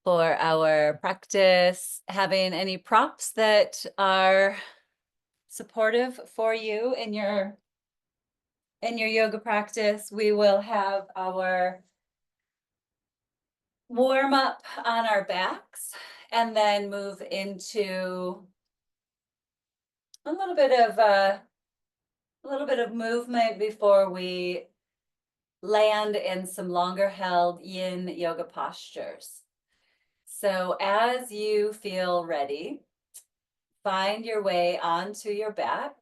for our practice, having any props that are supportive for you in your yoga practice. We will have our warm up on our backs and then move into a little bit of movement before we land in some longer held yin yoga postures. So as you feel ready, find your way onto your back.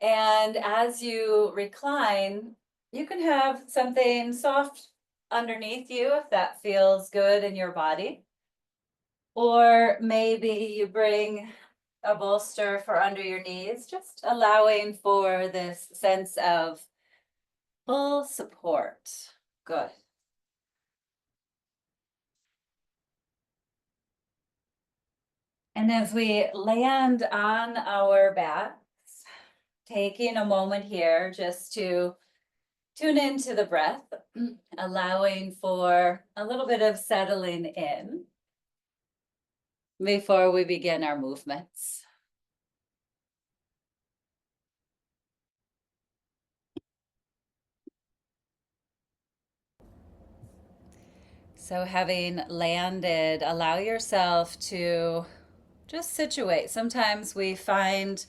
And as you recline, you can have something soft underneath you if that feels good in your body. Or maybe you bring a bolster for under your knees, just allowing for this sense of full support. Good. And as we land on our backs, taking a moment here just to tune into the breath, allowing for a little bit of settling in before we begin our movements. So having landed, allow yourself to just situate. Sometimes we find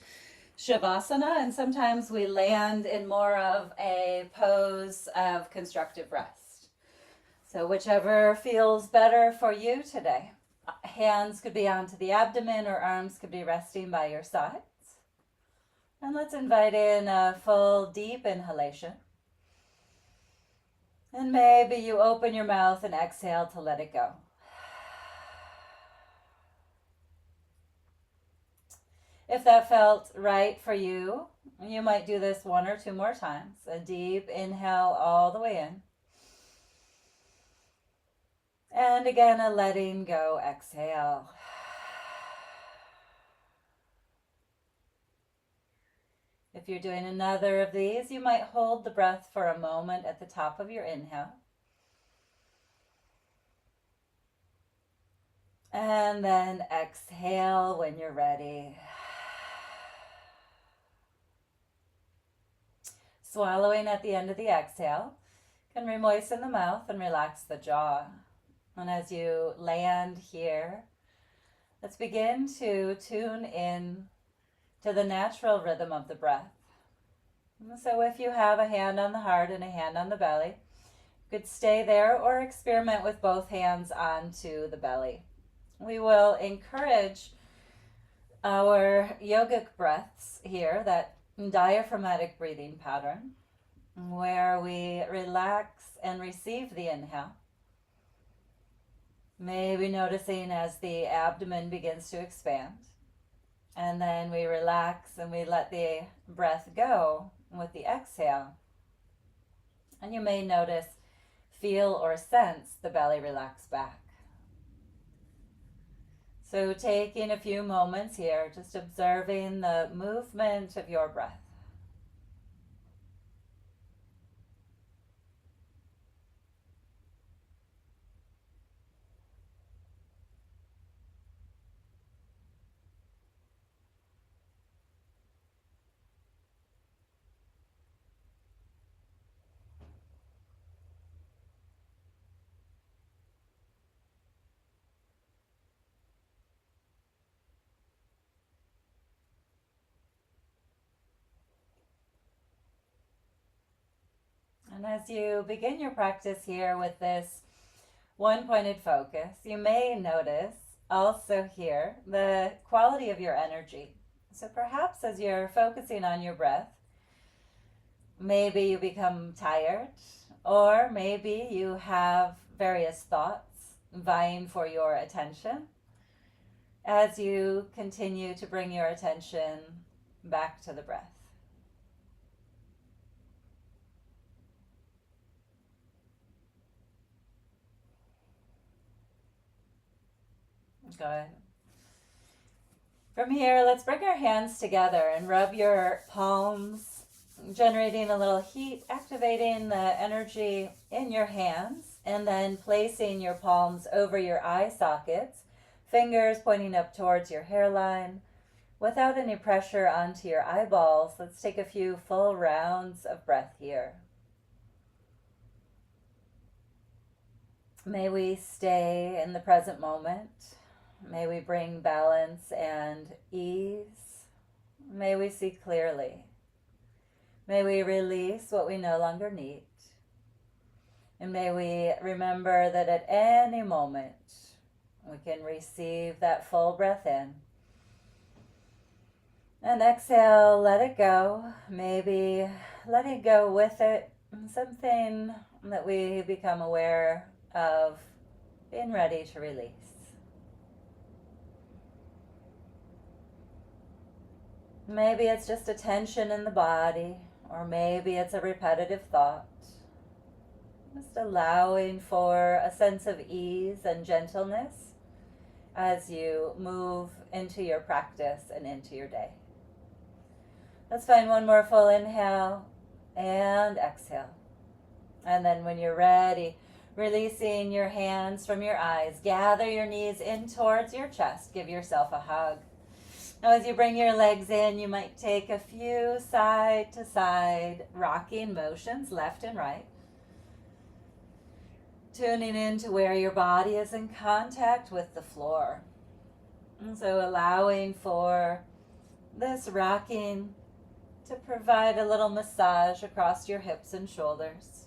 Shavasana and sometimes we land in more of a pose of constructive rest. So whichever feels better for you today. Hands could be onto the abdomen or arms could be resting by your sides. And let's invite in a full deep inhalation. And maybe you open your mouth and exhale to let it go. If that felt right for you, you might do this one or two more times. A deep inhale all the way in. And again, a letting go exhale. If you're doing another of these, you might hold the breath for a moment at the top of your inhale. And then exhale when you're ready. Swallowing at the end of the exhale can remoisten the mouth and relax the jaw. And as you land here, let's begin to tune in to the natural rhythm of the breath. So if you have a hand on the heart and a hand on the belly, you could stay there or experiment with both hands onto the belly. We will encourage our yogic breaths here, that diaphragmatic breathing pattern, where we relax and receive the inhale. Maybe noticing as the abdomen begins to expand. And then we relax and we let the breath go with the exhale. And you may notice, feel, or sense the belly relax back. So taking a few moments here, just observing the movement of your breath. And as you begin your practice here with this one-pointed focus, you may notice also here the quality of your energy. So perhaps as you're focusing on your breath, maybe you become tired, or maybe you have various thoughts vying for your attention as you continue to bring your attention back to the breath. Good. From here, let's bring our hands together and rub your palms, generating a little heat, activating the energy in your hands. And then placing your palms over your eye sockets, fingers pointing up towards your hairline, without any pressure onto your eyeballs. Let's take a few full rounds of breath here. May we stay in the present moment. May we bring balance and ease. May we see clearly. May we release what we no longer need. And may we remember that at any moment we can receive that full breath in. And exhale, let it go. Maybe letting go with it, something that we become aware of being ready to release. Maybe it's just a tension in the body, or maybe it's a repetitive thought. Just allowing for a sense of ease and gentleness as you move into your practice and into your day. Let's find one more full inhale and exhale. And then when you're ready, releasing your hands from your eyes, gather your knees in towards your chest. Give yourself a hug. Now as you bring your legs in, you might take a few side to side rocking motions, left and right. Tuning into where your body is in contact with the floor. And so allowing for this rocking to provide a little massage across your hips and shoulders.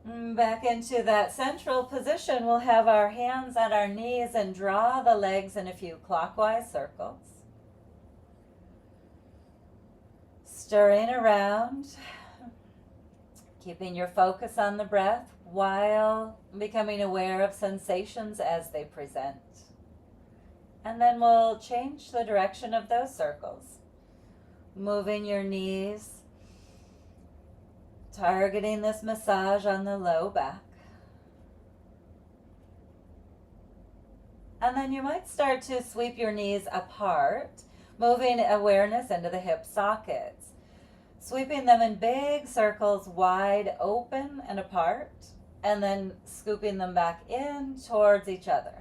Back into that central position, we'll have our hands on our knees and draw the legs in a few clockwise circles. Stirring around, keeping your focus on the breath while becoming aware of sensations as they present. And then we'll change the direction of those circles, moving your knees, targeting this massage on the low back. And then you might start to sweep your knees apart, moving awareness into the hip sockets, sweeping them in big circles wide open and apart, and then scooping them back in towards each other.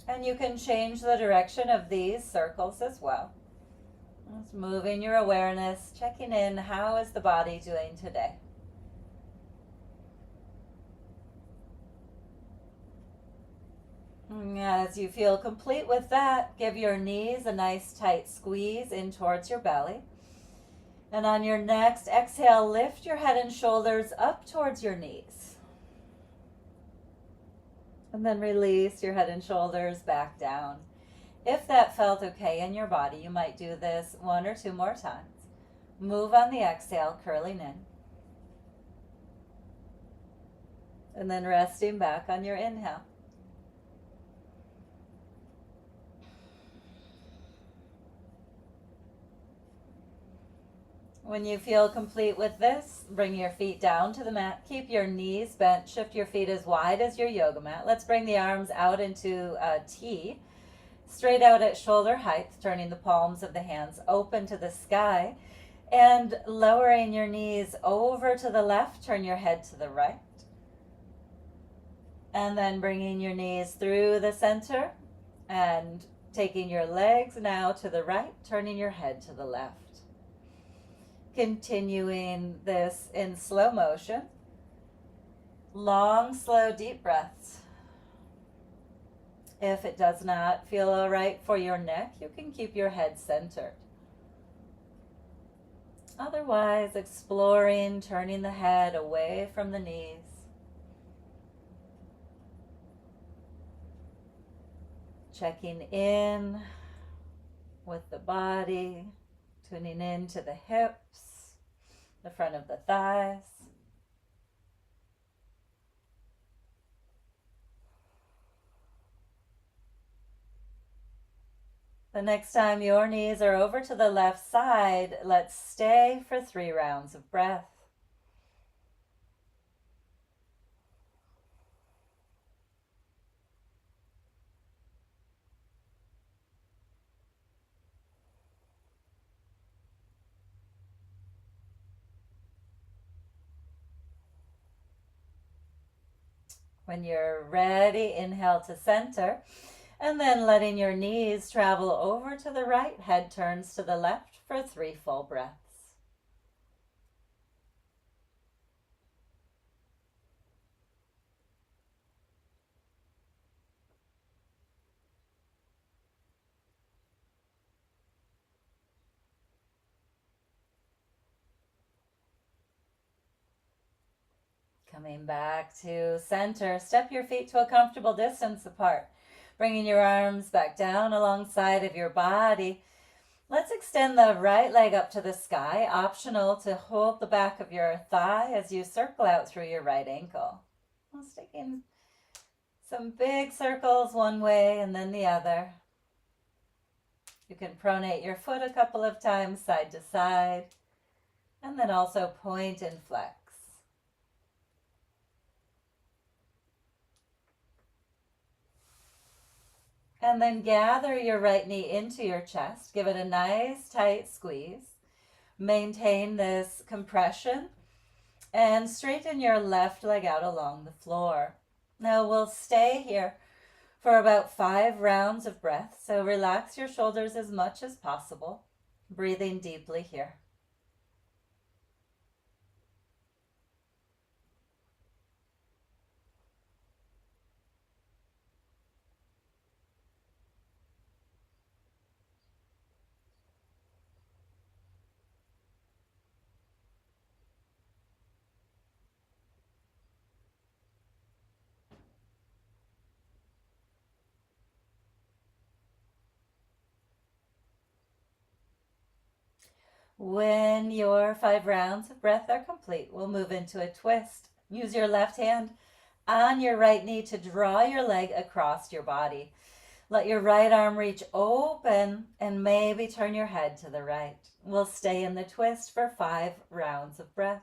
And you can change the direction of these circles as well. Just moving your awareness, checking in, how is the body doing today? As you feel complete with that, give your knees a nice tight squeeze in towards your belly. And on your next exhale, lift your head and shoulders up towards your knees. And then release your head and shoulders back down. If that felt okay in your body, you might do this one or two more times. Move on the exhale, curling in. And then resting back on your inhale. When you feel complete with this, bring your feet down to the mat. Keep your knees bent. Shift your feet as wide as your yoga mat. Let's bring the arms out into a T. Straight out at shoulder height, turning the palms of the hands open to the sky. And lowering your knees over to the left, turn your head to the right. And then bringing your knees through the center and taking your legs now to the right, turning your head to the left. Continuing this in slow motion. Long, slow, deep breaths. If it does not feel all right for your neck, you can keep your head centered. Otherwise, exploring, turning the head away from the knees. Checking in with the body, tuning into the hips, the front of the thighs. The next time your knees are over to the left side, let's stay for 3 rounds of breath. When you're ready, inhale to center, and then letting your knees travel over to the right, head turns to the left for 3 full breaths. Coming back to center, step your feet to a comfortable distance apart, bringing your arms back down alongside of your body. Let's extend the right leg up to the sky. Optional to hold the back of your thigh as you circle out through your right ankle. Just taking some big circles one way and then the other. You can pronate your foot a couple of times side to side, and then also point and flex. And then gather your right knee into your chest. Give it a nice tight squeeze. Maintain this compression and straighten your left leg out along the floor. Now we'll stay here for about 5 rounds of breath. So relax your shoulders as much as possible. Breathing deeply here. When your 5 rounds of breath are complete, we'll move into a twist. Use your left hand on your right knee to draw your leg across your body. Let your right arm reach open and maybe turn your head to the right. We'll stay in the twist for 5 rounds of breath.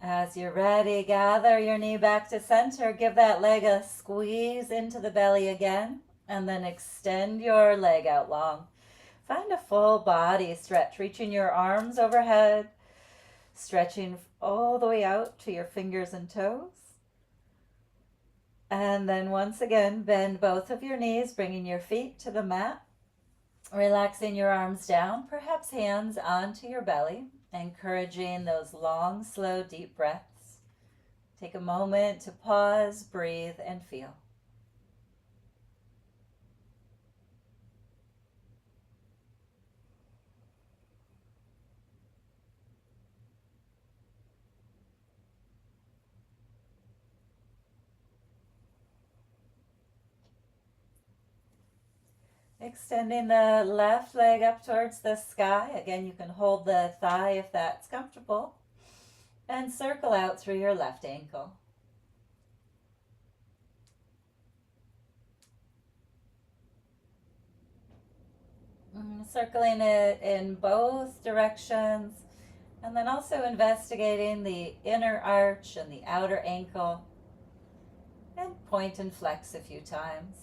As you're ready, gather your knee back to center. Give that leg a squeeze into the belly again, and then extend your leg out long. Find a full body stretch, reaching your arms overhead, stretching all the way out to your fingers and toes. And then once again, bend both of your knees, bringing your feet to the mat, relaxing your arms down, perhaps hands onto your belly, encouraging those long, slow, deep breaths. Take a moment to pause, breathe, and feel. Extending the left leg up towards the sky. Again, you can hold the thigh if that's comfortable. And circle out through your left ankle. Circling it in both directions. And then also investigating the inner arch and the outer ankle. And point and flex a few times.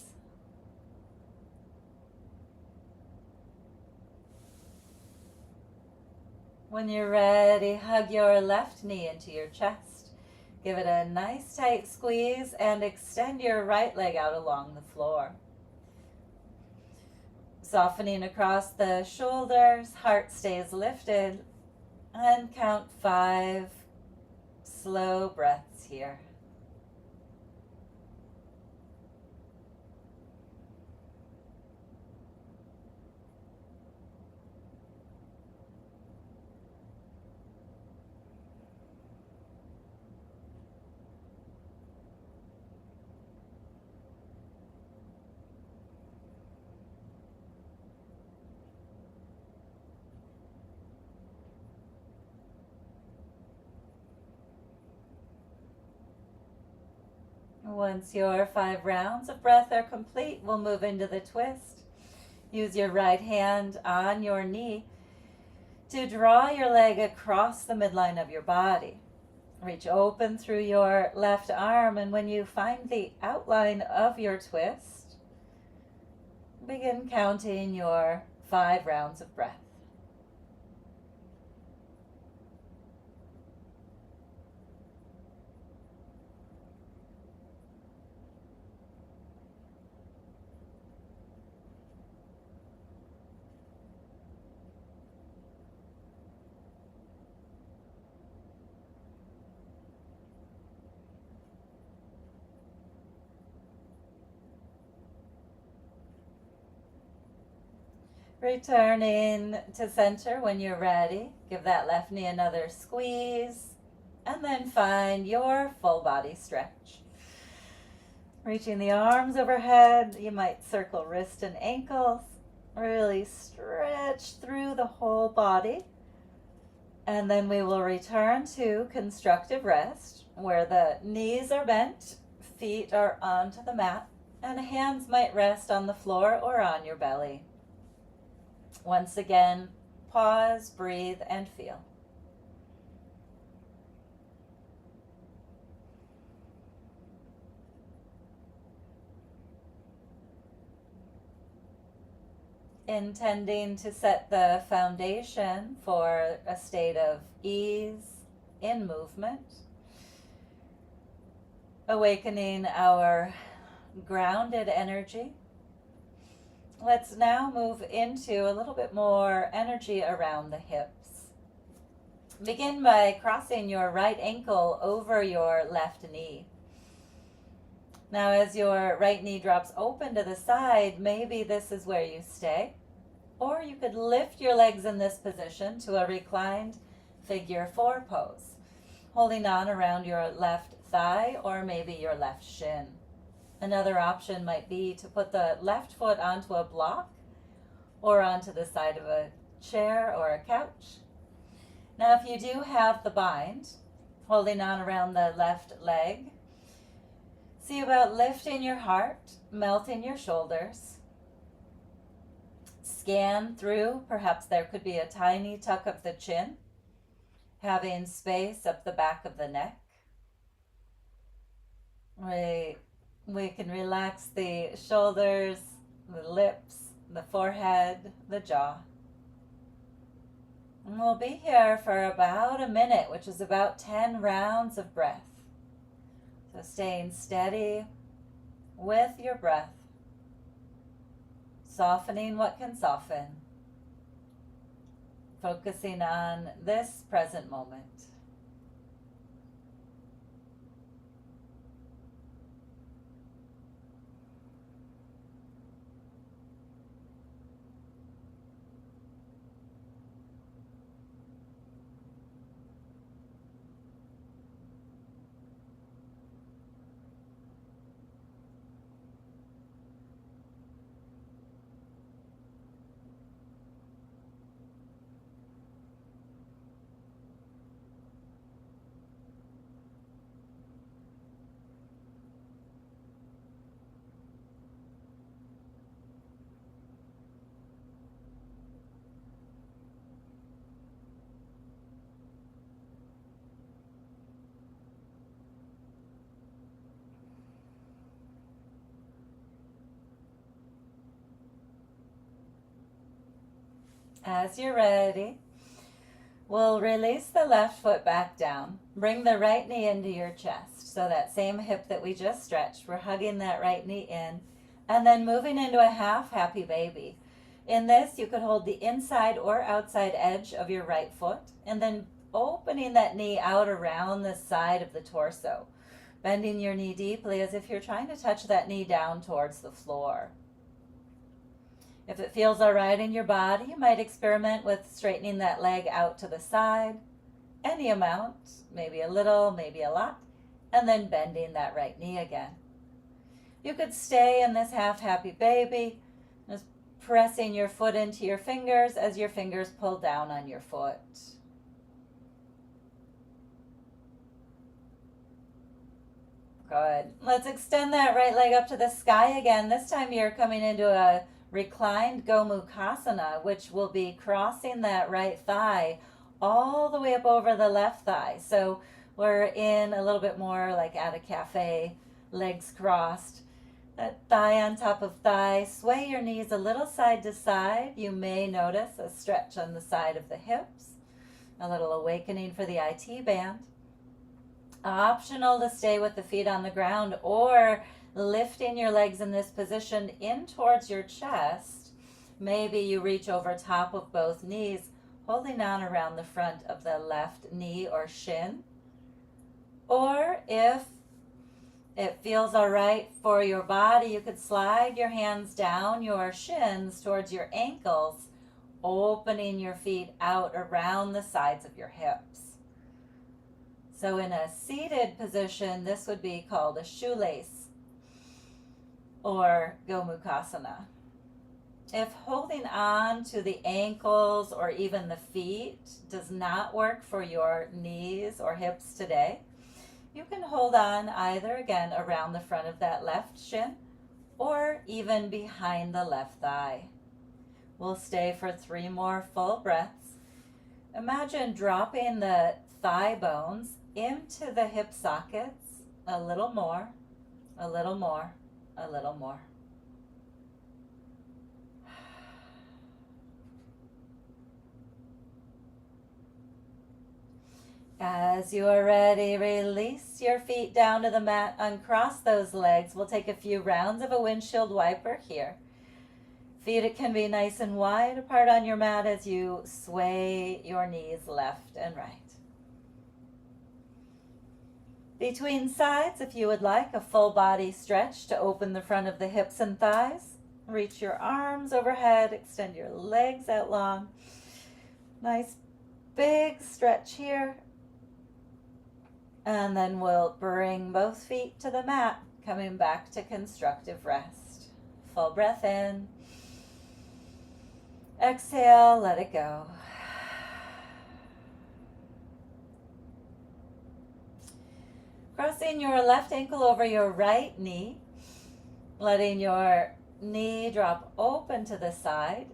When you're ready, hug your left knee into your chest. Give it a nice tight squeeze and extend your right leg out along the floor. Softening across the shoulders, heart stays lifted, and count 5 slow breaths here. Once your 5 rounds of breath are complete, we'll move into the twist. Use your right hand on your knee to draw your leg across the midline of your body. Reach open through your left arm, and when you find the outline of your twist, begin counting your 5 rounds of breath. Returning to center when you're ready. Give that left knee another squeeze, and then find your full body stretch. Reaching the arms overhead, you might circle wrist and ankles. Really stretch through the whole body. And then we will return to constructive rest, where the knees are bent, feet are onto the mat, and hands might rest on the floor or on your belly. Once again, pause, breathe, and feel. Intending to set the foundation for a state of ease in movement, awakening our grounded energy. Let's now move into a little bit more energy around the hips. Begin by crossing your right ankle over your left knee. Now, as your right knee drops open to the side, maybe this is where you stay. Or you could lift your legs in this position to a reclined figure 4 pose, holding on around your left thigh or maybe your left shin. Another option might be to put the left foot onto a block or onto the side of a chair or a couch. Now, if you do have the bind, holding on around the left leg, see about lifting your heart, melting your shoulders. Scan through, perhaps there could be a tiny tuck of the chin, having space up the back of the neck. We can relax the shoulders, the lips, the forehead, the jaw. And we'll be here for about a minute, which is about 10 rounds of breath. So staying steady with your breath, softening what can soften, focusing on this present moment. As you're ready, we'll release the left foot back down. Bring the right knee into your chest. So that same hip that we just stretched, we're hugging that right knee in. And then moving into a half happy baby. In this, you could hold the inside or outside edge of your right foot, and then opening that knee out around the side of the torso. Bending your knee deeply as if you're trying to touch that knee down towards the floor. If it feels all right in your body, you might experiment with straightening that leg out to the side, any amount, maybe a little, maybe a lot, and then bending that right knee again. You could stay in this half happy baby, just pressing your foot into your fingers as your fingers pull down on your foot. Good. Let's extend that right leg up to the sky again. This time you're coming into a reclined Gomukhasana, which will be crossing that right thigh all the way up over the left thigh. So we're in a little bit more like at a cafe, legs crossed. That thigh on top of thigh. Sway your knees a little side to side. You may notice a stretch on the side of the hips. A little awakening for the IT band. Optional to stay with the feet on the ground or lifting your legs in this position in towards your chest. Maybe you reach over top of both knees, holding on around the front of the left knee or shin. Or if it feels all right for your body, you could slide your hands down your shins towards your ankles, opening your feet out around the sides of your hips. So in a seated position, this would be called a shoelace or Gomukhasana. If holding on to the ankles or even the feet does not work for your knees or hips today, you can hold on either again around the front of that left shin or even behind the left thigh. We'll stay for 3 more full breaths. Imagine dropping the thigh bones into the hip sockets a little more, a little more, a little more. As you are ready, release your feet down to the mat, uncross those legs. We'll take a few rounds of a windshield wiper here. Feet can be nice and wide apart on your mat as you sway your knees left and right. Between sides, if you would like, a full body stretch to open the front of the hips and thighs. Reach your arms overhead, extend your legs out long. Nice big stretch here. And then we'll bring both feet to the mat, coming back to constructive rest. Full breath in. Exhale, let it go. Crossing your left ankle over your right knee, letting your knee drop open to the side,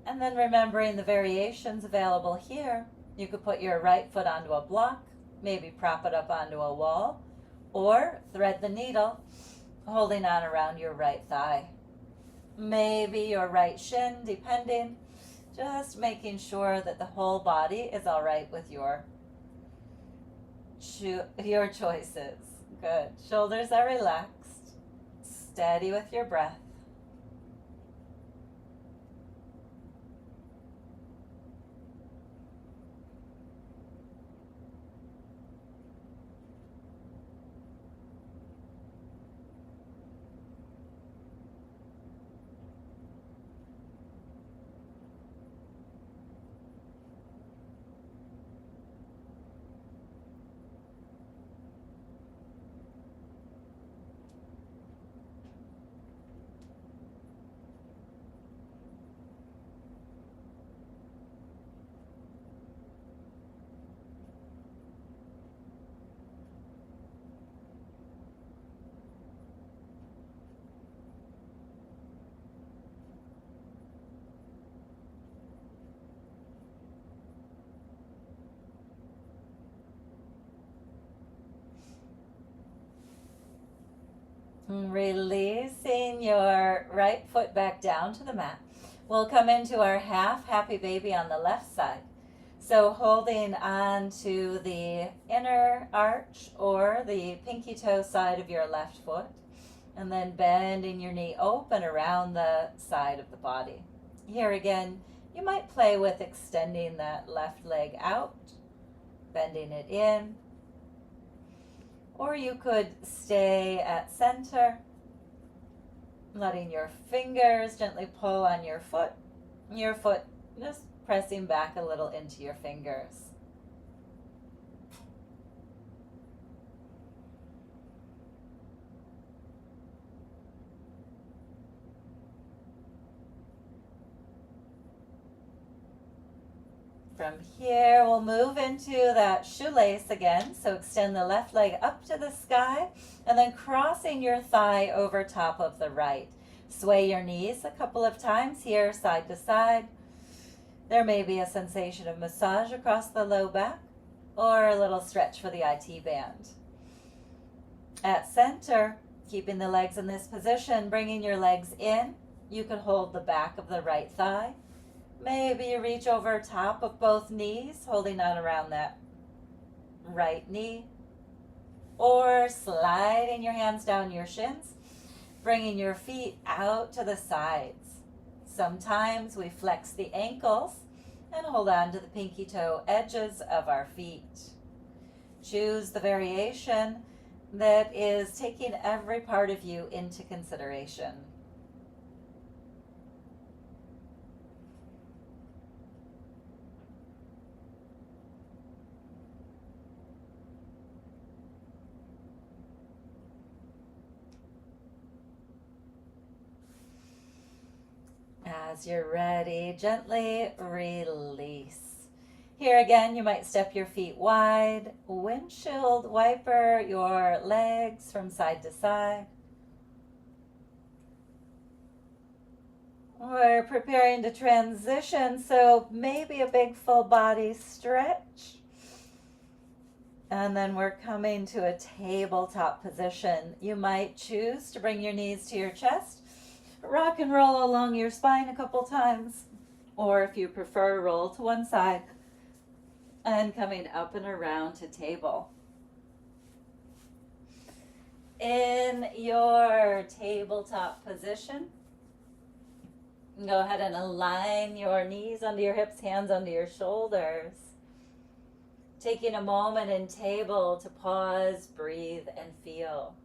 and then remembering the variations available here. You could put your right foot onto a block, maybe prop it up onto a wall, or thread the needle, holding on around your right thigh. Maybe your right shin, depending. Just making sure that the whole body is all right with your choices. Good. Shoulders are relaxed. Steady with your breath. Releasing your right foot back down to the mat. We'll come into our half happy baby on the left side. So holding on to the inner arch or the pinky toe side of your left foot, and then bending your knee open around the side of the body. Here again, you might play with extending that left leg out, bending it in, or you could stay at center, letting your fingers gently pull on your foot just pressing back a little into your fingers. From here, we'll move into that shoelace again. So extend the left leg up to the sky and then crossing your thigh over top of the right. Sway your knees a couple of times here, side to side. There may be a sensation of massage across the low back or a little stretch for the IT band. At center, keeping the legs in this position, bringing your legs in, you could hold the back of the right thigh. Maybe you reach over top of both knees, holding on around that right knee. Or sliding your hands down your shins, bringing your feet out to the sides. Sometimes we flex the ankles and hold on to the pinky toe edges of our feet. Choose the variation that is taking every part of you into consideration. As you're ready, gently release. Here again, you might step your feet wide, windshield wiper your legs from side to side. We're preparing to transition, so maybe a big full body stretch. And then we're coming to a tabletop position. You might choose to bring your knees to your chest, rock and roll along your spine a couple times, or if you prefer, roll to one side and coming up and around to table. In your tabletop position, go ahead and align your knees under your hips, hands under your shoulders. Taking a moment in table to pause, breathe, and feel.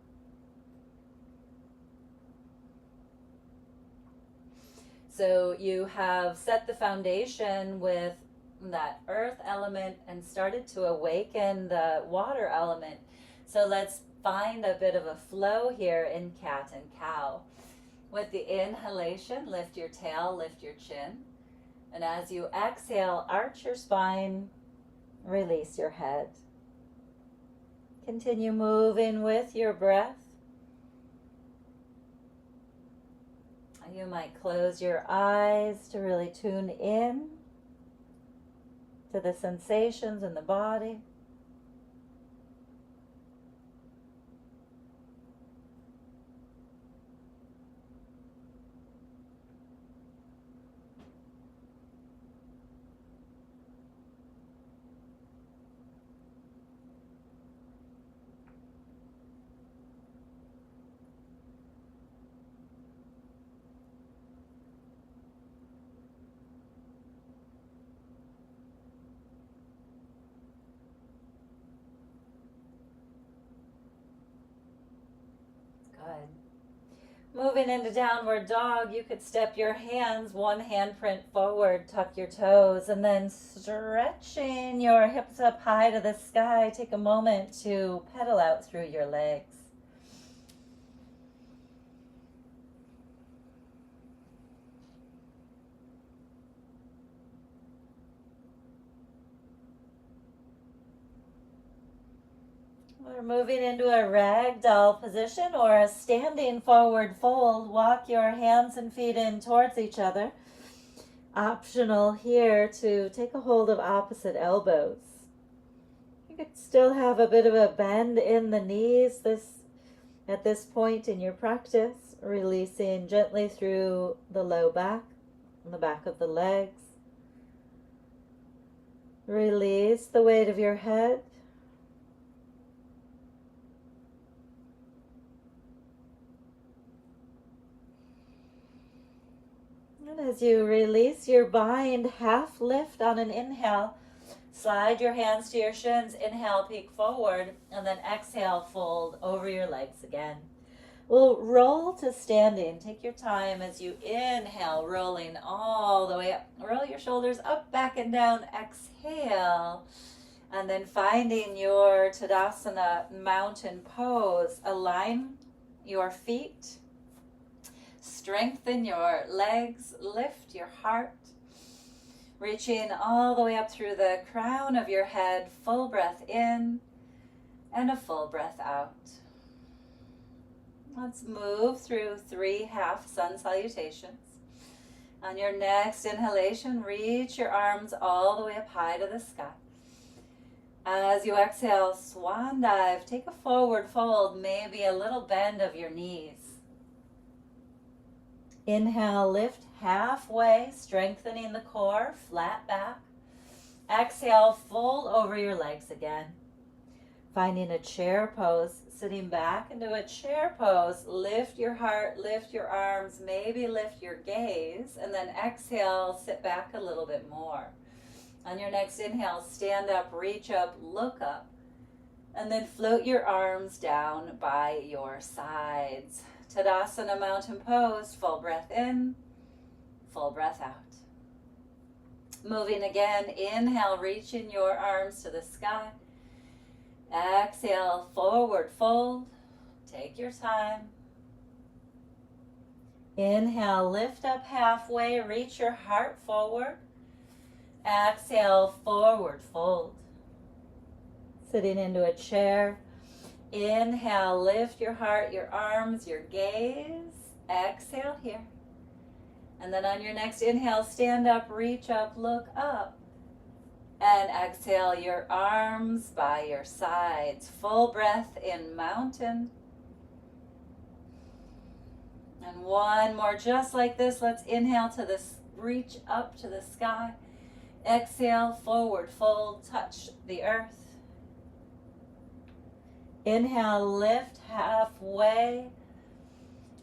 So you have set the foundation with that earth element and started to awaken the water element. So let's find a bit of a flow here in cat and cow. With the inhalation, lift your tail, lift your chin. And as you exhale, arch your spine, release your head. Continue moving with your breath. You might close your eyes to really tune in to the sensations in the body. Good. Moving into downward dog, you could step your hands, one handprint forward, tuck your toes, and then stretching your hips up high to the sky, take a moment to pedal out through your legs. We're moving into a ragdoll position or a standing forward fold. Walk your hands and feet in towards each other. Optional here to take a hold of opposite elbows. You could still have a bit of a bend in the knees at this point in your practice, releasing gently through the low back and the back of the legs. Release the weight of your head. As you release your bind, half lift on an inhale. Slide your hands to your shins. Inhale, peek forward, and then exhale, fold over your legs again. We'll roll to standing. Take your time as you inhale, rolling all the way up. Roll your shoulders up, back, and down. Exhale. And then finding your Tadasana mountain pose. Align your feet. Strengthen your legs, lift your heart, reaching all the way up through the crown of your head, full breath in and a full breath out. Let's move through 3 half sun salutations. On your next inhalation, reach your arms all the way up high to the sky. As you exhale, swan dive, take a forward fold, maybe a little bend of your knees. Inhale, lift halfway, strengthening the core, flat back. Exhale, fold over your legs again. Finding a chair pose, sitting back into a chair pose, lift your heart, lift your arms, maybe lift your gaze, and then exhale, sit back a little bit more. On your next inhale, stand up, reach up, look up, and then float your arms down by your sides. Tadasana mountain pose, full breath in, full breath out. Moving again, inhale, reaching your arms to the sky. Exhale, forward fold, take your time. Inhale, lift up halfway, reach your heart forward. Exhale, forward fold. Sitting into a chair. Inhale, lift your heart, your arms, your gaze. Exhale here. And then on your next inhale, stand up, reach up, look up. And exhale your arms by your sides. Full breath in mountain. And one more just like this. Let's inhale to this, reach up to the sky. Exhale, forward fold, touch the earth. Inhale, lift halfway.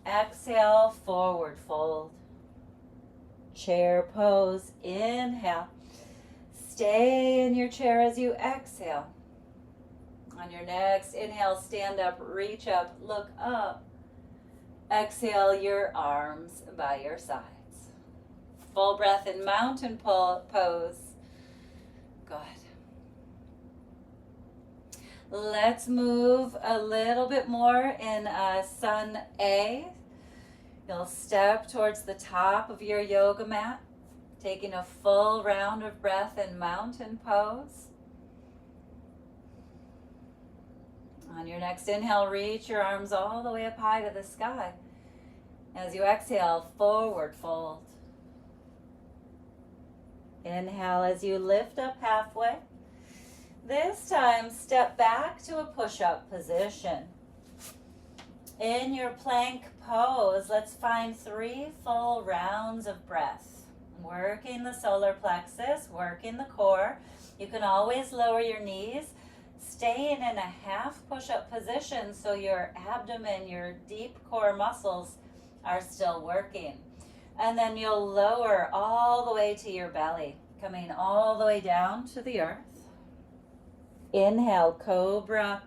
Exhale, forward fold. Chair pose, inhale. Stay in your chair as you exhale. On your next inhale, stand up, reach up, look up. Exhale your arms by your sides. Full breath in mountain pose. Good. Let's move a little bit more in sun A. You'll step towards the top of your yoga mat, taking a full round of breath in mountain pose. On your next inhale, reach your arms all the way up high to the sky. As you exhale, forward fold. Inhale as you lift up halfway. This time, step back to a push-up position. In your plank pose, let's find 3 full rounds of breath. Working the solar plexus, working the core. You can always lower your knees, staying in a half push-up position so your abdomen, your deep core muscles are still working. And then you'll lower all the way to your belly, coming all the way down to the earth. Inhale, cobra.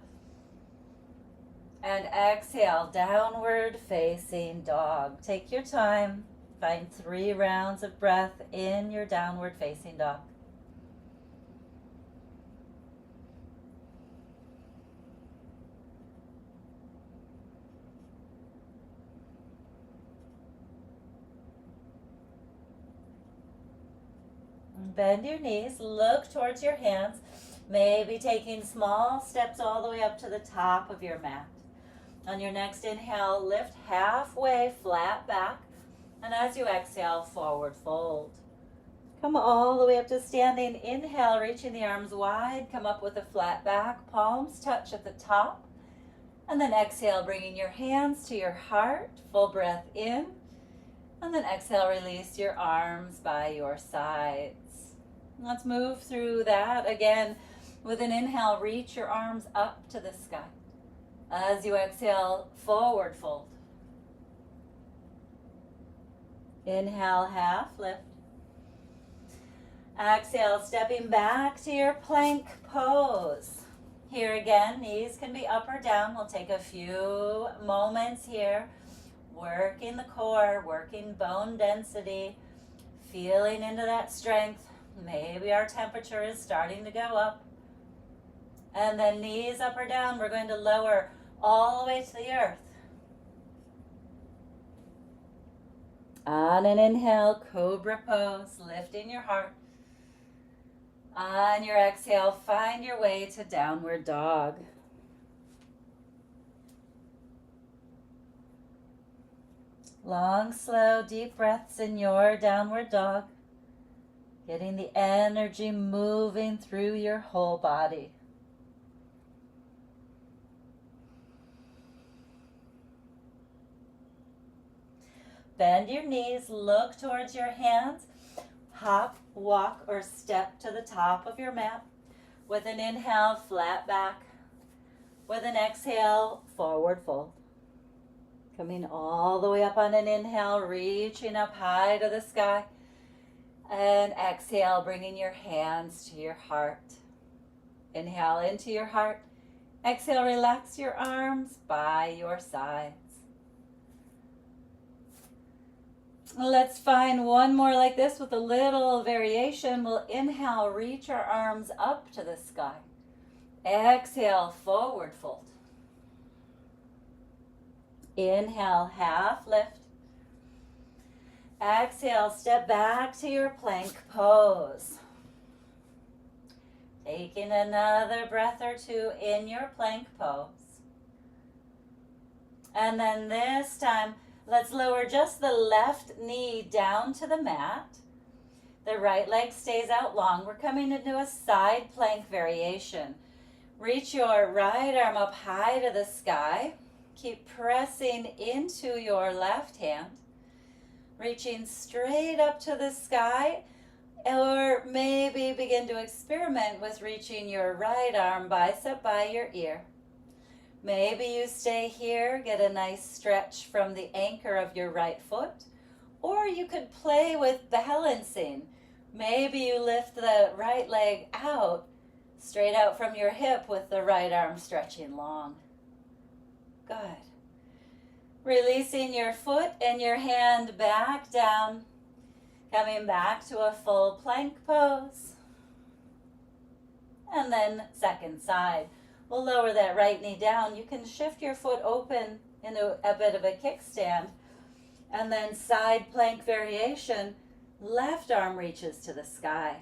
And exhale, downward facing dog. Take your time. Find 3 rounds of breath in your downward facing dog. Bend your knees, look towards your hands, maybe taking small steps all the way up to the top of your mat. On your next inhale, lift halfway, flat back, and as you exhale, forward fold. Come all the way up to standing. Inhale, reaching the arms wide, come up with a flat back, palms touch at the top, and then exhale, bringing your hands to your heart, full breath in, and then exhale, release your arms by your sides. Let's move through that again. With an inhale, reach your arms up to the sky. As you exhale, forward fold. Inhale, half lift. Exhale, stepping back to your plank pose. Here again, knees can be up or down. We'll take a few moments here. Working the core, working bone density, feeling into that strength. Maybe our temperature is starting to go up. And then knees up or down, we're going to lower all the way to the earth. On an inhale, cobra pose, lifting your heart. On your exhale, find your way to downward dog. Long, slow, deep breaths in your downward dog. Getting the energy moving through your whole body. Bend your knees, look towards your hands. Hop, walk, or step to the top of your mat. With an inhale, flat back. With an exhale, forward fold. Coming all the way up on an inhale, reaching up high to the sky. And exhale, bringing your hands to your heart. Inhale into your heart. Exhale, relax your arms by your sides. Let's find one more like this with a little variation. We'll inhale, reach our arms up to the sky. Exhale, forward fold. Inhale, half lift. Exhale, step back to your plank pose. Taking another breath or two in your plank pose. And then this time, let's lower just the left knee down to the mat. The right leg stays out long. We're coming into a side plank variation. Reach your right arm up high to the sky. Keep pressing into your left hand. Reaching straight up to the sky, or maybe begin to experiment with reaching your right arm bicep by your ear. Maybe you stay here, get a nice stretch from the anchor of your right foot, or you could play with balancing. Maybe you lift the right leg out, straight out from your hip with the right arm stretching long. Good. Releasing your foot and your hand back down. Coming back to a full plank pose. And then second side. We'll lower that right knee down. You can shift your foot open into a bit of a kickstand. And then side plank variation. Left arm reaches to the sky.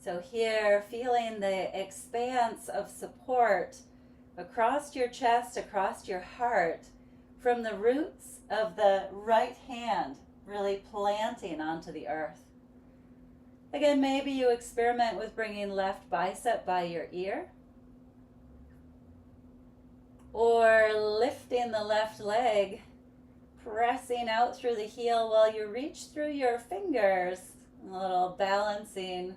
So here, feeling the expanse of support across your chest, across your heart, from the roots of the right hand, really planting onto the earth. Again, maybe you experiment with bringing left bicep by your ear, or lifting the left leg, pressing out through the heel while you reach through your fingers, a little balancing.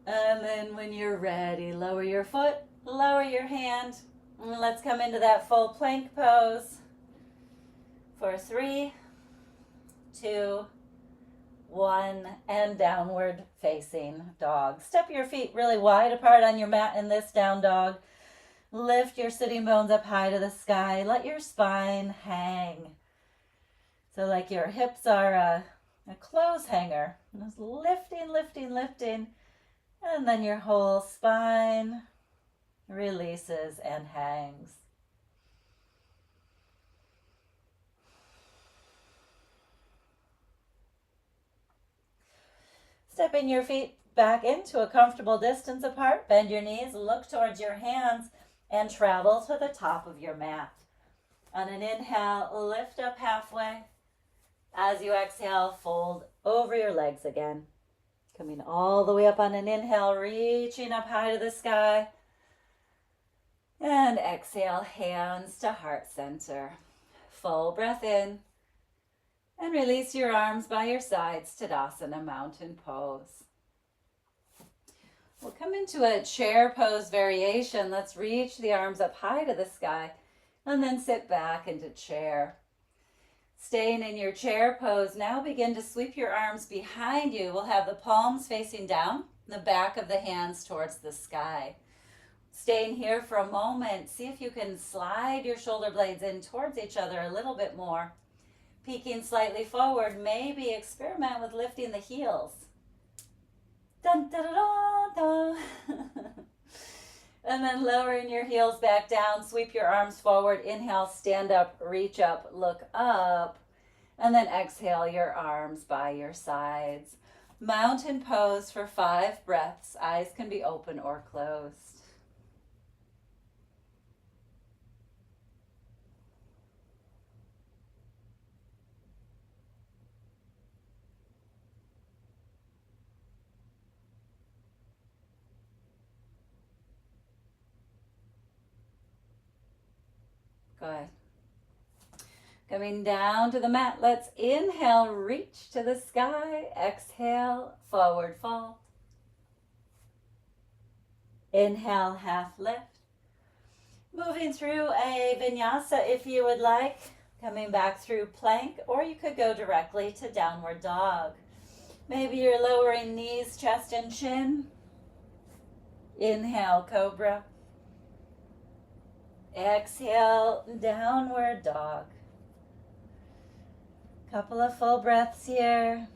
And then when you're ready, lower your foot, lower your hand. And let's come into that full plank pose for 3, 2, 1, and downward facing dog. Step your feet really wide apart on your mat in this down dog. Lift your sitting bones up high to the sky. Let your spine hang. So like your hips are a clothes hanger. Just lifting, lifting, lifting. And then your whole spine releases and hangs. Stepping your feet back into a comfortable distance apart. Bend your knees, look towards your hands, and travel to the top of your mat. On an inhale, lift up halfway. As you exhale, fold over your legs again. Coming all the way up on an inhale, reaching up high to the sky. And exhale, hands to heart center. Full breath in. And release your arms by your sides, Tadasana, mountain pose. We'll come into a chair pose variation. Let's reach the arms up high to the sky and then sit back into chair. Staying in your chair pose, now begin to sweep your arms behind you. We'll have the palms facing down, the back of the hands towards the sky. Staying here for a moment, see if you can slide your shoulder blades in towards each other a little bit more. Peeking slightly forward, maybe experiment with lifting the heels. Dun, da, da, da, da. And then lowering your heels back down, sweep your arms forward, inhale, stand up, reach up, look up, and then exhale your arms by your sides. Mountain pose for 5 breaths. Eyes can be open or closed. Good. Coming down to the mat, let's inhale, reach to the sky. Exhale, forward fold. Inhale, half lift. Moving through a vinyasa if you would like. Coming back through plank, or you could go directly to downward dog. Maybe you're lowering knees, chest, and chin. Inhale, cobra. Exhale, downward dog. Couple of full breaths here.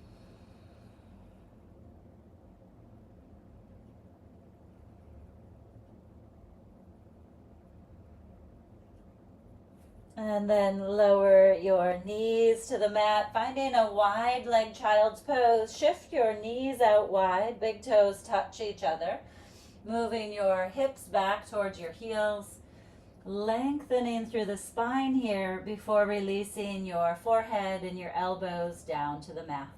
And then lower your knees to the mat, finding a wide leg child's pose. Shift your knees out wide, big toes touch each other. Moving your hips back towards your heels. Lengthening through the spine here before releasing your forehead and your elbows down to the mat.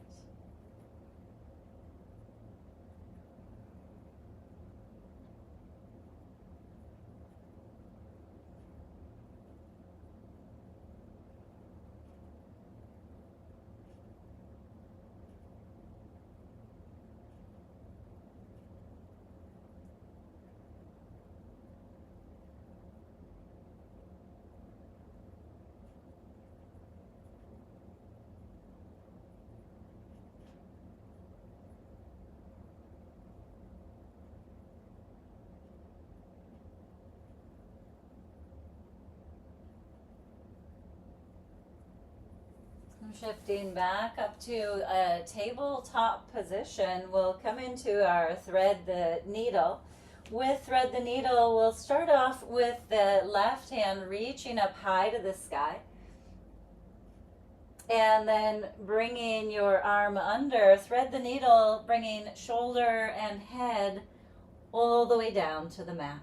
Shifting back up to a tabletop position, we'll come into our thread the needle. With thread the needle, we'll start off with the left hand reaching up high to the sky. And then bringing your arm under, thread the needle, bringing shoulder and head all the way down to the mat.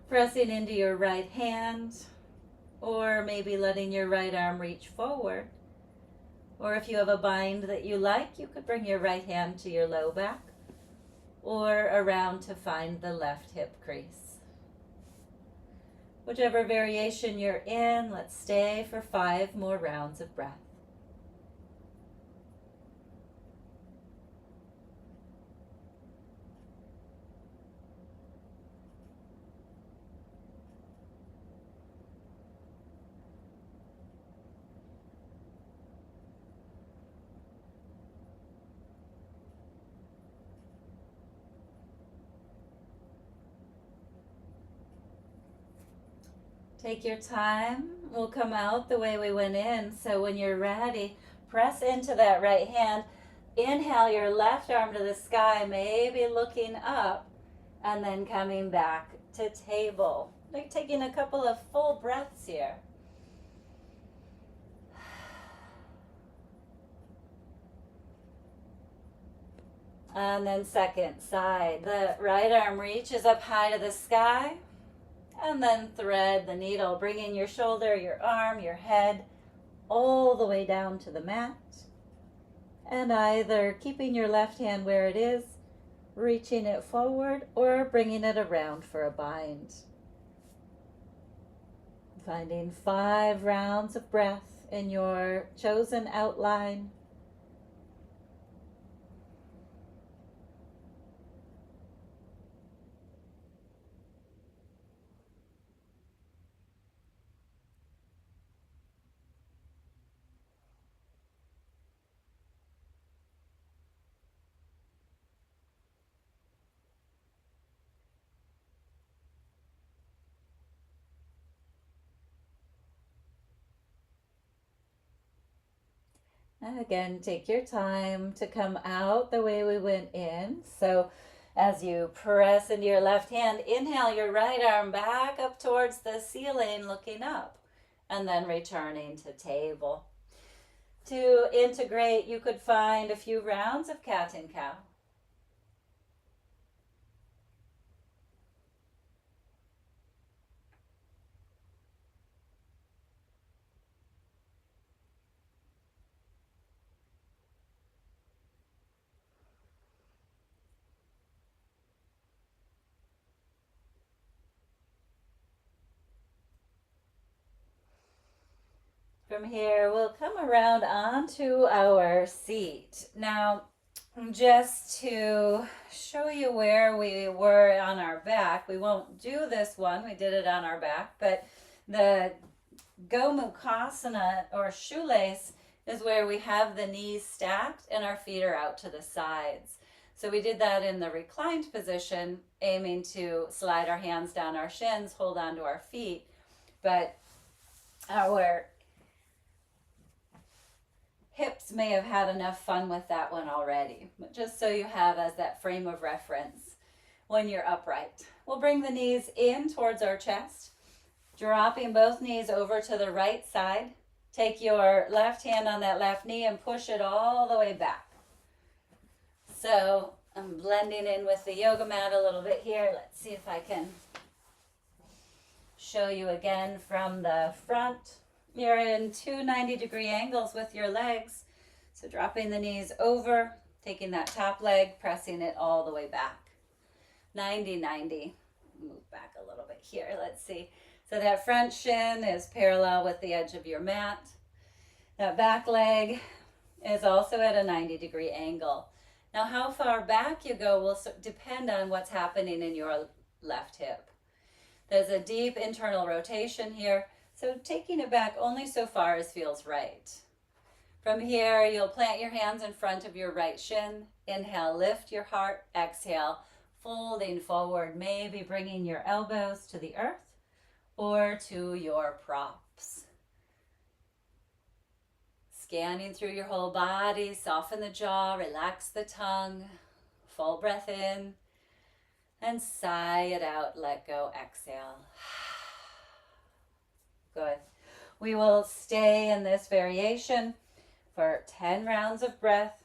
Pressing into your right hand, or maybe letting your right arm reach forward. Or if you have a bind that you like, you could bring your right hand to your low back or around to find the left hip crease. Whichever variation you're in, let's stay for 5 more rounds of breath. Take your time. We'll come out the way we went in. So when you're ready, press into that right hand. Inhale your left arm to the sky, maybe looking up, and then coming back to table. Like taking a couple of full breaths here. And then second side. The right arm reaches up high to the sky. And then thread the needle, bringing your shoulder, your arm, your head all the way down to the mat. And either keeping your left hand where it is, reaching it forward, or bringing it around for a bind. Finding 5 rounds of breath in your chosen outline. And again, take your time to come out the way we went in. So as you press into your left hand, inhale your right arm back up towards the ceiling, looking up, and then returning to table. To integrate, you could find a few rounds of cat and cow. From here, we'll come around onto our seat. Now, just to show you where we were on our back, we won't do this one, we did it on our back, but the Gomukhasana or shoelace is where we have the knees stacked and our feet are out to the sides. So we did that in the reclined position, aiming to slide our hands down our shins, hold on to our feet, but our hips may have had enough fun with that one already, but just so you have as that frame of reference when you're upright. We'll bring the knees in towards our chest, dropping both knees over to the right side. Take your left hand on that left knee and push it all the way back. So I'm blending in with the yoga mat a little bit here. Let's see if I can show you again from the front. You're in two 90-degree angles with your legs. So dropping the knees over, taking that top leg, pressing it all the way back. 90-90. Move back a little bit here. Let's see. So that front shin is parallel with the edge of your mat. That back leg is also at a 90-degree angle. Now, how far back you go will depend on what's happening in your left hip. There's a deep internal rotation here. So taking it back only so far as feels right. From here, you'll plant your hands in front of your right shin. Inhale, lift your heart. Exhale, folding forward, maybe bringing your elbows to the earth or to your props. Scanning through your whole body, soften the jaw, relax the tongue. Full breath in and sigh it out, let go, exhale. Good. We will stay in this variation for 10 rounds of breath.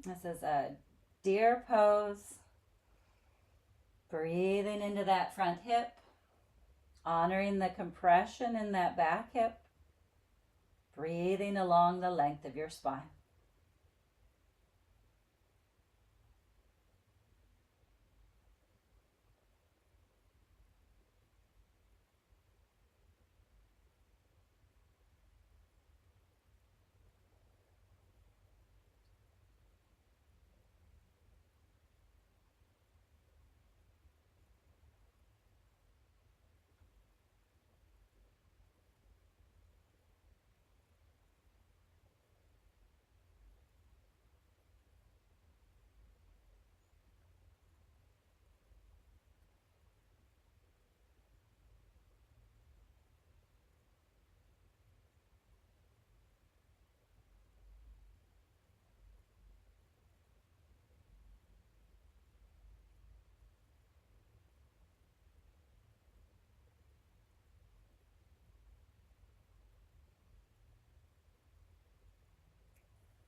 This is a deer pose. Breathing into that front hip, honoring the compression in that back hip, breathing along the length of your spine.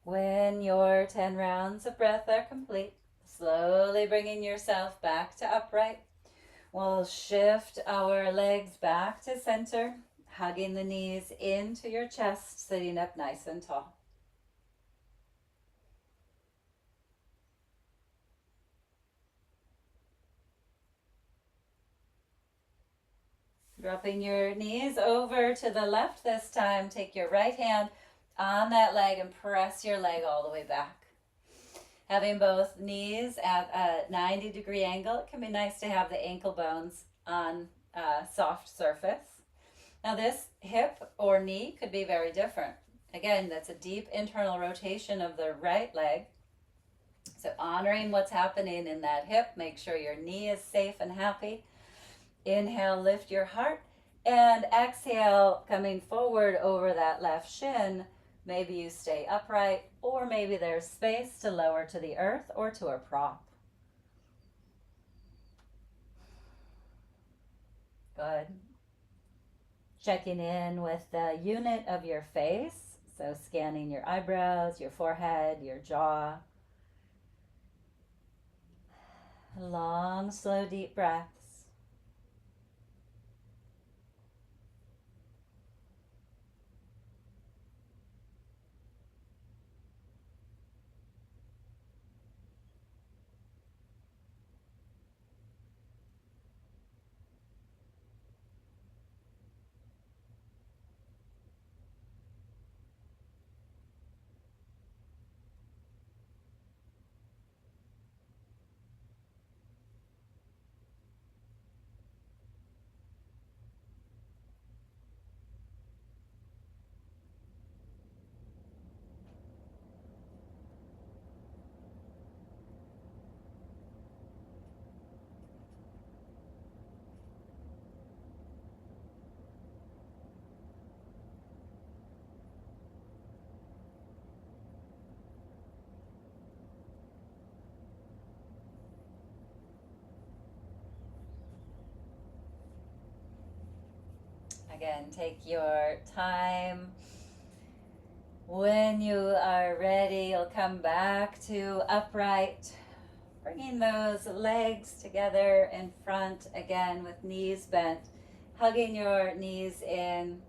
When your 10 rounds of breath are complete, slowly bringing yourself back to upright. We'll shift our legs back to center, hugging the knees into your chest, sitting up nice and tall. Dropping your knees over to the left this time, take your right hand on that leg and press your leg all the way back. Having both knees at a 90-degree angle, it can be nice to have the ankle bones on a soft surface. Now this hip or knee could be very different. Again, that's a deep internal rotation of the right leg. So honoring what's happening in that hip, make sure your knee is safe and happy. Inhale, lift your heart, and exhale, coming forward over that left shin. Maybe you stay upright, or maybe there's space to lower to the earth or to a prop. Good. Checking in with the unit of your face. So scanning your eyebrows, your forehead, your jaw. Long, slow, deep breaths. Again, take your time. When you are ready, you'll come back to upright, bringing those legs together in front again with knees bent, hugging your knees in.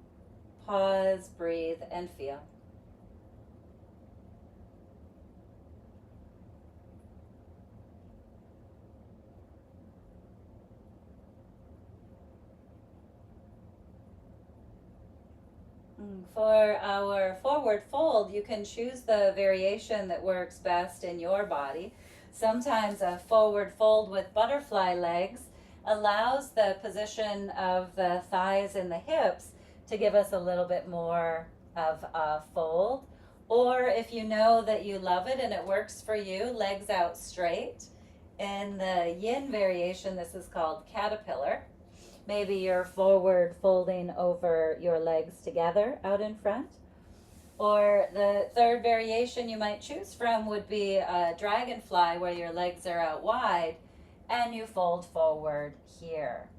Pause, breathe, and feel. For our forward fold, you can choose the variation that works best in your body. Sometimes a forward fold with butterfly legs allows the position of the thighs and the hips to give us a little bit more of a fold. Or if you know that you love it and it works for you, legs out straight. In the yin variation, this is called caterpillar. Maybe you're forward folding over your legs together out in front. Or the third variation you might choose from would be a dragonfly, where your legs are out wide and you fold forward here.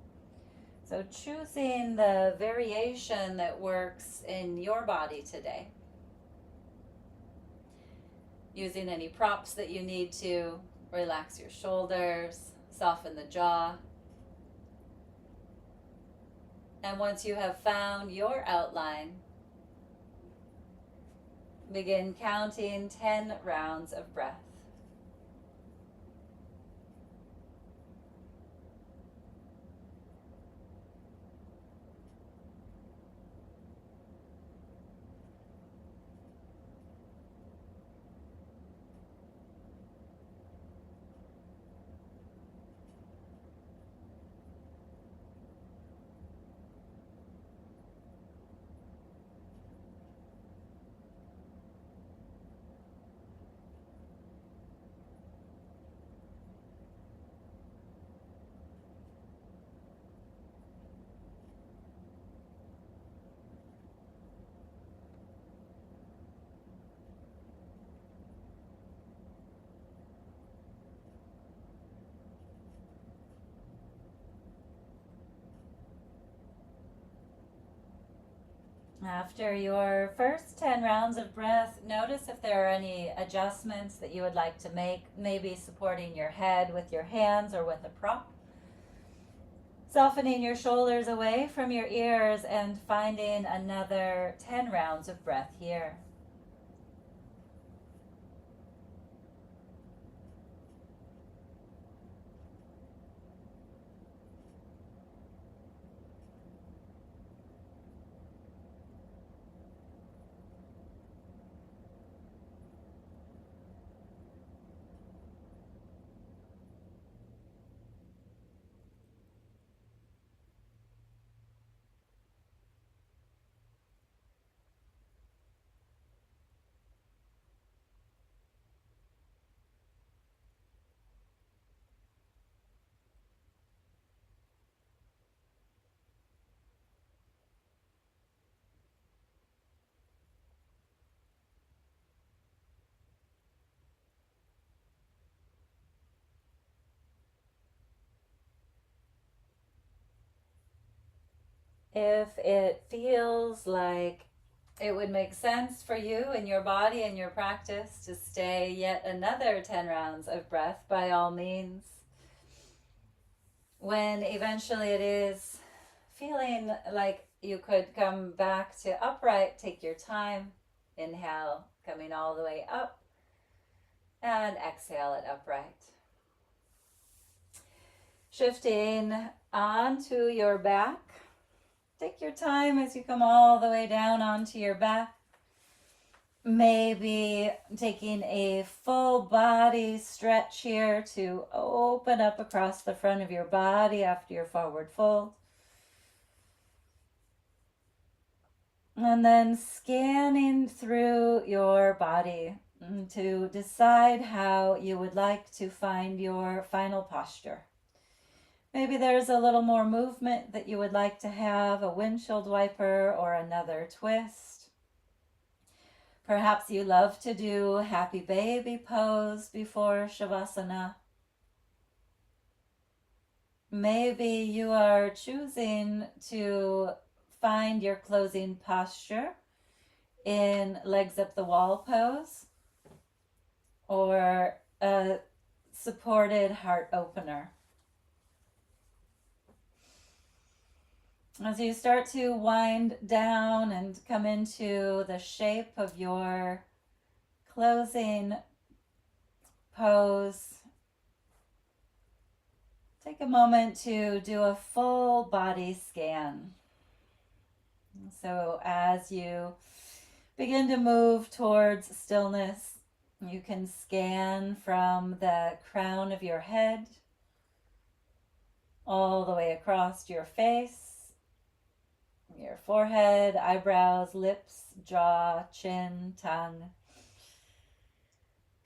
So choosing the variation that works in your body today. Using any props that you need to relax your shoulders, soften the jaw. And once you have found your outline, begin counting 10 rounds of breath. After your first 10 rounds of breath, notice if there are any adjustments that you would like to make, maybe supporting your head with your hands or with a prop. Softening your shoulders away from your ears and finding another 10 rounds of breath here. If it feels like it would make sense for you and your body and your practice to stay yet another 10 rounds of breath, by all means. When eventually it is feeling like you could come back to upright, take your time. Inhale, coming all the way up, and exhale it upright. Shifting onto your back. Take your time as you come all the way down onto your back. Maybe taking a full body stretch here to open up across the front of your body after your forward fold. And then scanning through your body to decide how you would like to find your final posture. Maybe there's a little more movement that you would like to have, a windshield wiper or another twist. Perhaps you love to do happy baby pose before Shavasana. Maybe you are choosing to find your closing posture in legs up the wall pose or a supported heart opener. As you start to wind down and come into the shape of your closing pose, take a moment to do a full body scan. So as you begin to move towards stillness, you can scan from the crown of your head all the way across your face, your forehead, eyebrows, lips, jaw, chin, tongue.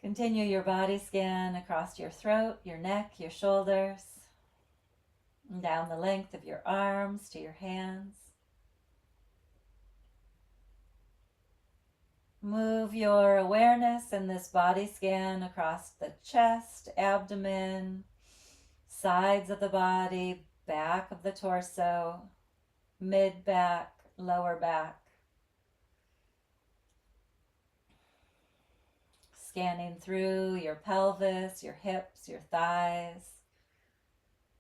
Continue your body scan across your throat, your neck, your shoulders, and down the length of your arms to your hands. Move your awareness in this body scan across the chest, abdomen, sides of the body, back of the torso, mid-back, lower back. Scanning through your pelvis, your hips, your thighs,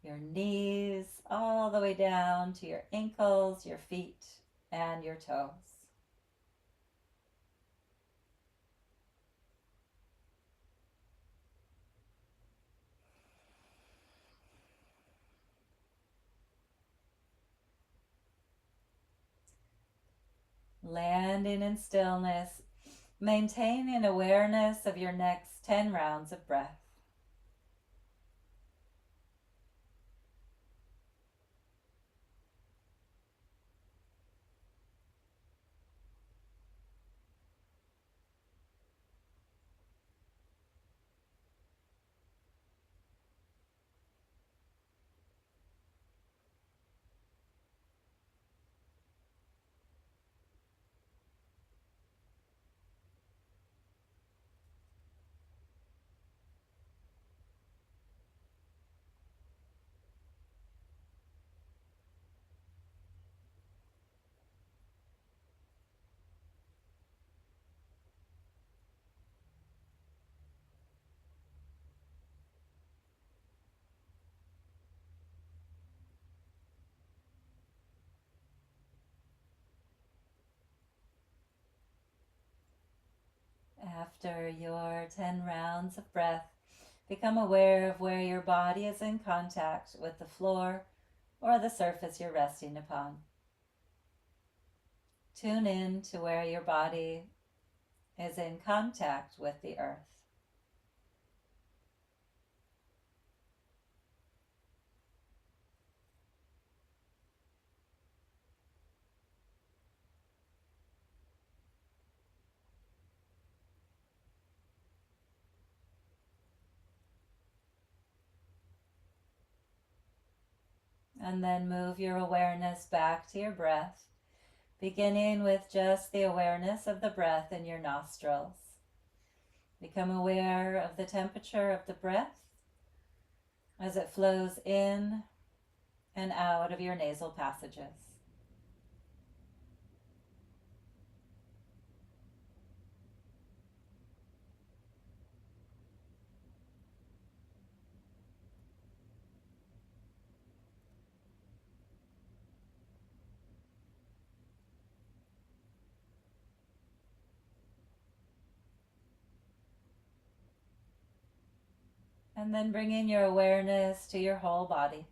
your knees, all the way down to your ankles, your feet, and your toes. Landing in stillness, maintaining awareness of your next 10 rounds of breath. After your 10 rounds of breath, become aware of where your body is in contact with the floor or the surface you're resting upon. Tune in to where your body is in contact with the earth. And then move your awareness back to your breath, beginning with just the awareness of the breath in your nostrils. Become aware of the temperature of the breath as it flows in and out of your nasal passages. And then bringing your awareness to your whole body.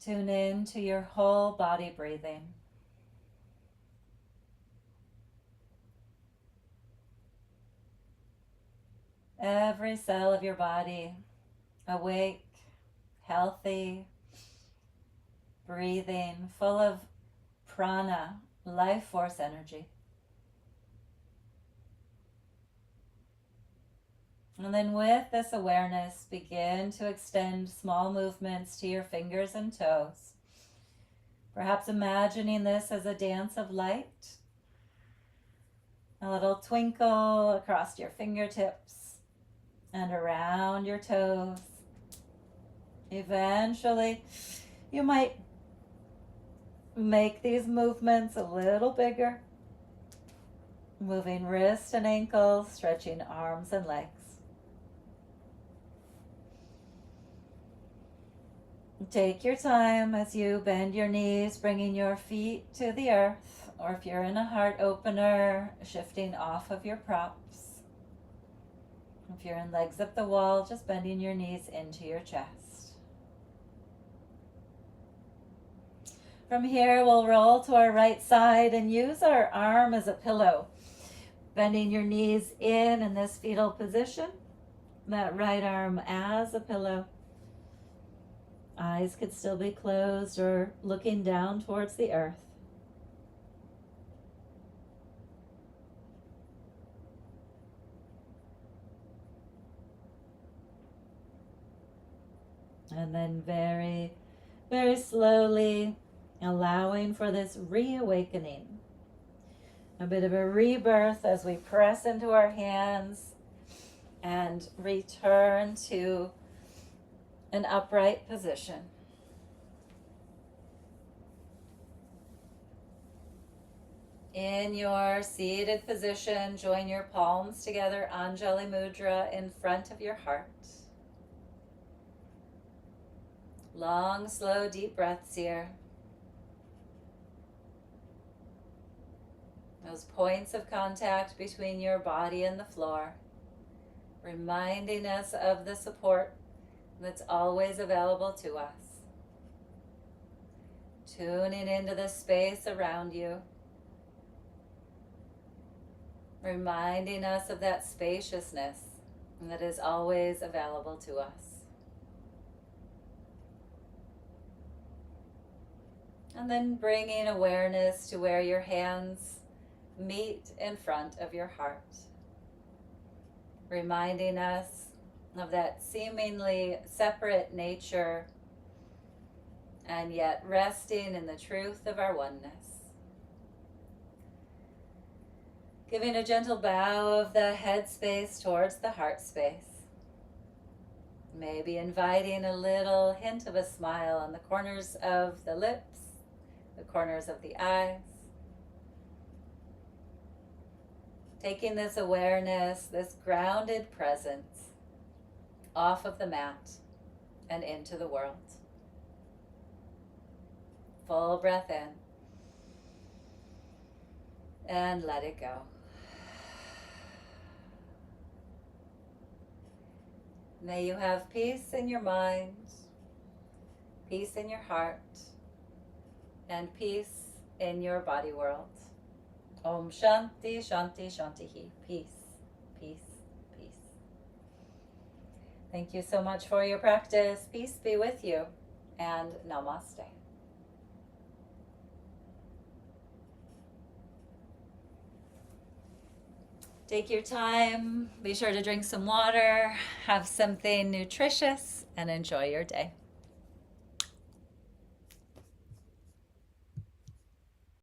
Tune in to your whole body breathing. Every cell of your body awake, healthy, breathing, full of prana, life force energy. And then with this awareness, begin to extend small movements to your fingers and toes. Perhaps imagining this as a dance of light. A little twinkle across your fingertips and around your toes. Eventually, You might make these movements a little bigger, moving wrists and ankles, stretching arms and legs. Take your time as you bend your knees, bringing your feet to the earth, or if you're in a heart opener, shifting off of your props. If you're in legs up the wall, just bending your knees into your chest. From here, we'll roll to our right side and use our arm as a pillow, bending your knees in this fetal position, that right arm as a pillow. Eyes could still be closed or looking down towards the earth. And then very, very slowly allowing for this reawakening. A bit of a rebirth as we press into our hands and return to an upright position. In your seated position, join your palms together, Anjali Mudra, in front of your heart. Long, slow, deep breaths here. Those points of contact between your body and the floor, reminding us of the support that's always available to us. Tuning into the space around you, reminding us of that spaciousness that is always available to us. And then bringing awareness to where your hands meet in front of your heart, reminding us of that seemingly separate nature and yet resting in the truth of our oneness. Giving a gentle bow of the head space towards the heart space. Maybe inviting a little hint of a smile on the corners of the lips, the corners of the eyes. Taking this awareness, this grounded presence, off of the mat and into the world. Full breath in and let it go. May you have peace in your mind, peace in your heart, and peace in your body world. Om Shanti, Shanti, Shanti. Peace, peace. Thank you so much for your practice. Peace be with you, and namaste. Take your time. Be sure to drink some water, have something nutritious, and enjoy your day.